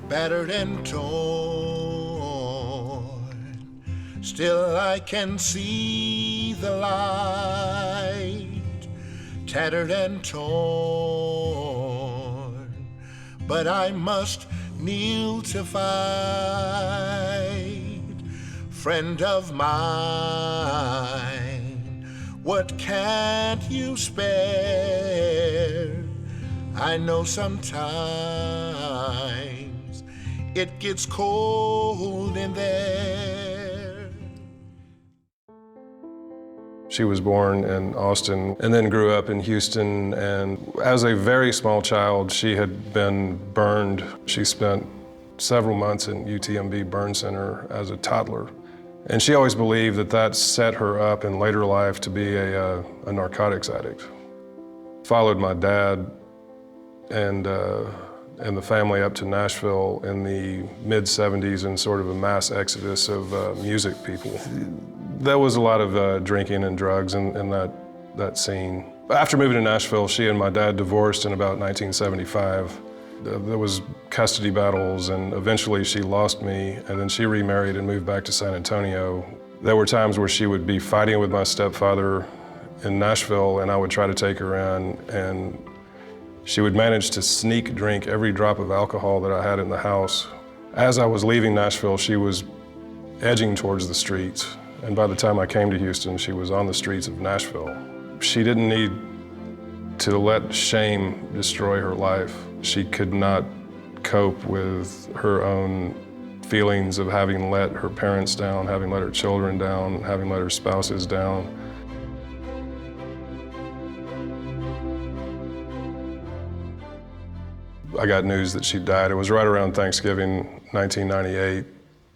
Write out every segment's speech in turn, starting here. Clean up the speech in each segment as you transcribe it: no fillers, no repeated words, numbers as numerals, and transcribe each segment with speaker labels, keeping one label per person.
Speaker 1: battered and torn, still I can see the light, tattered and torn, but I must kneel to fight. Friend of mine, what can't you spare? I know sometimes it gets cold in there.
Speaker 2: She was born in Austin and then grew up in Houston, and as a very small child, she had been burned. She spent several months in UTMB burn center as a toddler. And she always believed that that set her up in later life to be a narcotics addict. Followed my dad and the family up to Nashville in the mid-'70s in sort of a mass exodus of music people. There was a lot of drinking and drugs in that scene. After moving to Nashville, she and my dad divorced in about 1975. There was custody battles, and eventually she lost me, and then she remarried and moved back to San Antonio. There were times where she would be fighting with my stepfather in Nashville, and I would try to take her in, and she would manage to sneak drink every drop of alcohol that I had in the house. As I was leaving Nashville, she was edging towards the streets, and by the time I came to Houston, she was on the streets of Nashville. She didn't need to let shame destroy her life. She could not cope with her own feelings of having let her parents down, having let her children down, having let her spouses down. I got news that she died. It was right around Thanksgiving, 1998.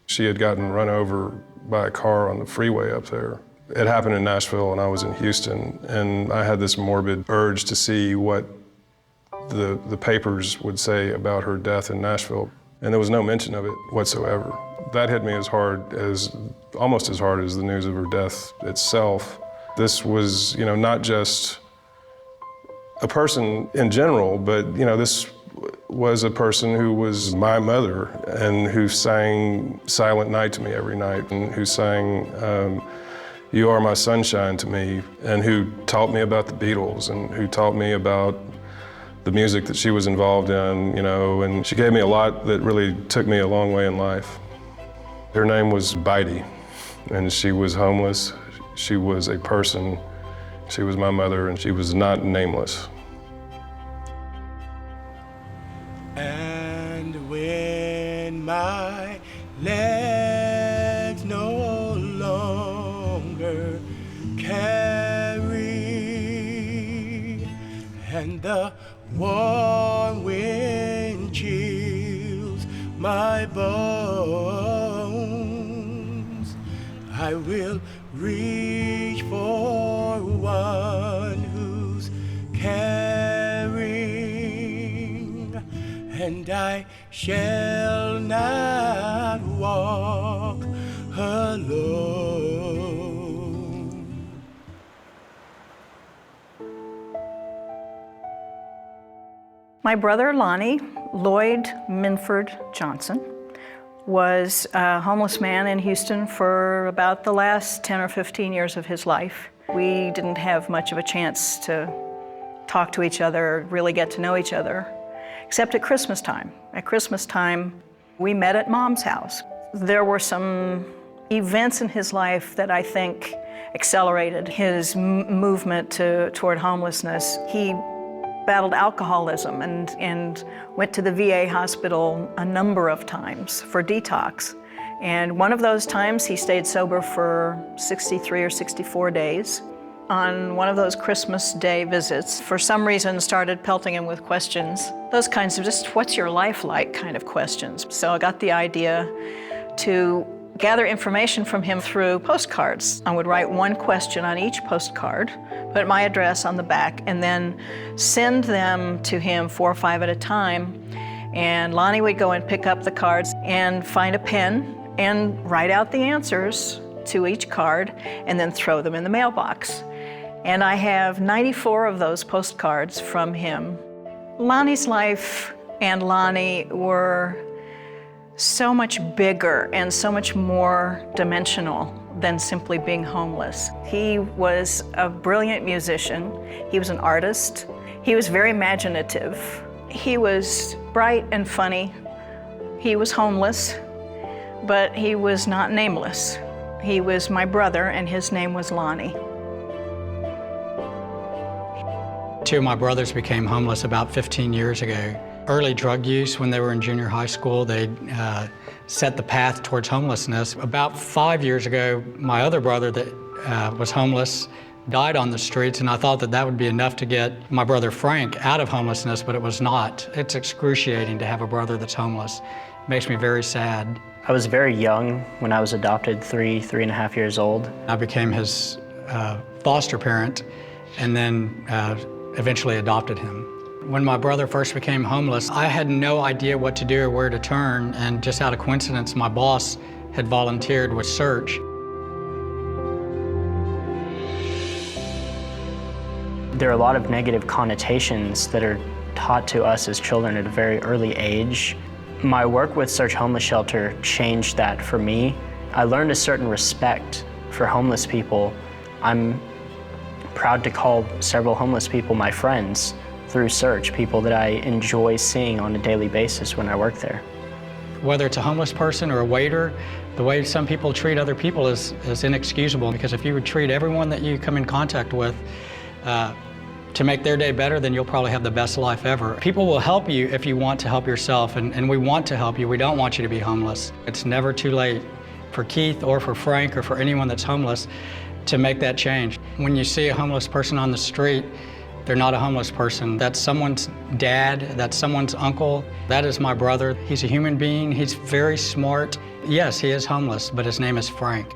Speaker 2: She had gotten run over by a car on the freeway up there. It happened in Nashville and I was in Houston, and I had this morbid urge to see what the papers would say about her death in Nashville, and there was no mention of it whatsoever. That hit me almost as hard as the news of her death itself. This was, not just a person in general, but, this was a person who was my mother and who sang Silent Night to me every night, and who sang You Are My Sunshine to me, and who taught me about the Beatles, and who taught me about the music that she was involved in, and she gave me a lot that really took me a long way in life. Her name was Bidey, and she was homeless. She was a person. She was my mother, and she was not nameless.
Speaker 1: And when my legs no longer carry, and the warm wind chills my bones, I will reach for one who's caring, and I shall not walk alone.
Speaker 3: My brother Lonnie, Lloyd Minford Johnson, was a homeless man in Houston for about the last 10 or 15 years of his life. We didn't have much of a chance to talk to each other, really get to know each other, except at Christmas time. At Christmas time, we met at Mom's house. There were some events in his life that I think accelerated his movement toward homelessness. He battled alcoholism and went to the VA hospital a number of times for detox. And one of those times he stayed sober for 63 or 64 days. On one of those Christmas Day visits, for some reason started pelting him with questions. Those kinds of just, what's your life like kind of questions. So I got the idea to gather information from him through postcards. I would write one question on each postcard, put my address on the back, and then send them to him 4 or 5 at a time. And Lonnie would go and pick up the cards and find a pen and write out the answers to each card and then throw them in the mailbox. And I have 94 of those postcards from him. Lonnie's life and Lonnie were so much bigger and so much more dimensional than simply being homeless. He was a brilliant musician. He was an artist. He was very imaginative. He was bright and funny. He was homeless, but he was not nameless. He was my brother, and his name was Lonnie.
Speaker 4: Two of my brothers became homeless about 15 years ago. Early drug use when they were in junior high school, they set the path towards homelessness. About 5 years ago, my other brother that was homeless died on the streets, and I thought that that would be enough to get my brother Frank out of homelessness, but it was not. It's excruciating to have a brother that's homeless. It makes me very sad.
Speaker 5: I was very young when I was adopted, 3.5 years old.
Speaker 4: I became his foster parent and then eventually adopted him. When my brother first became homeless, I had no idea what to do or where to turn, and just out of coincidence, my boss had volunteered with Search.
Speaker 5: There are a lot of negative connotations that are taught to us as children at a very early age. My work with Search Homeless Shelter changed that for me. I learned a certain respect for homeless people. I'm proud to call several homeless people my friends through Search, people that I enjoy seeing on a daily basis when I work there.
Speaker 4: Whether it's a homeless person or a waiter, the way some people treat other people is inexcusable, because if you would treat everyone that you come in contact with to make their day better, then you'll probably have the best life ever. People will help you if you want to help yourself, and we want to help you. We don't want you to be homeless. It's never too late for Keith or for Frank or for anyone that's homeless to make that change. When you see a homeless person on the street, they're not a homeless person. That's someone's dad, that's someone's uncle. That is my brother. He's a human being, he's very smart. Yes, he is homeless, but his name is Frank.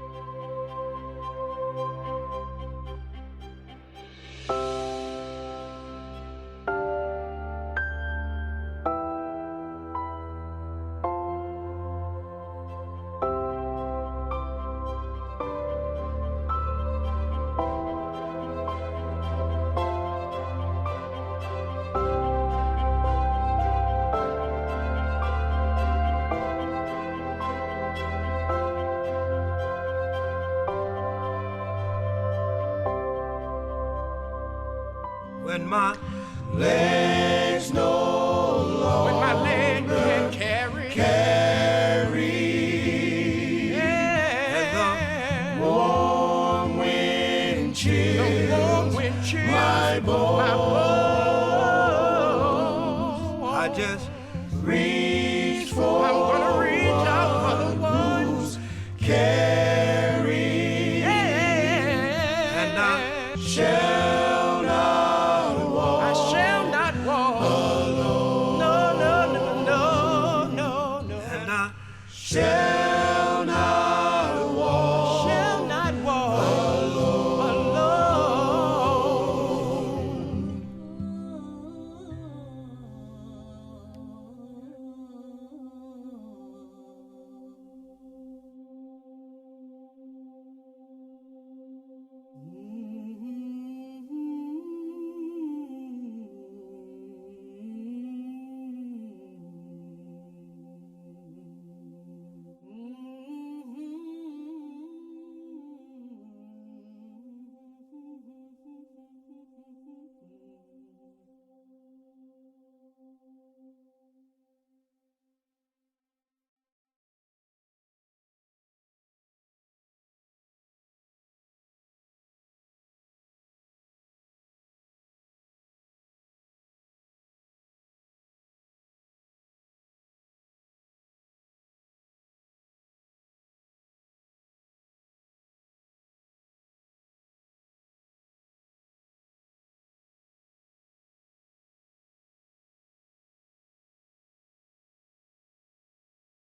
Speaker 6: When my legs no longer, when my legs can carry, and the warm wind chills my bones, I just reach for, I'm gonna reach out for the one who's carrying, and I shall not. Yeah.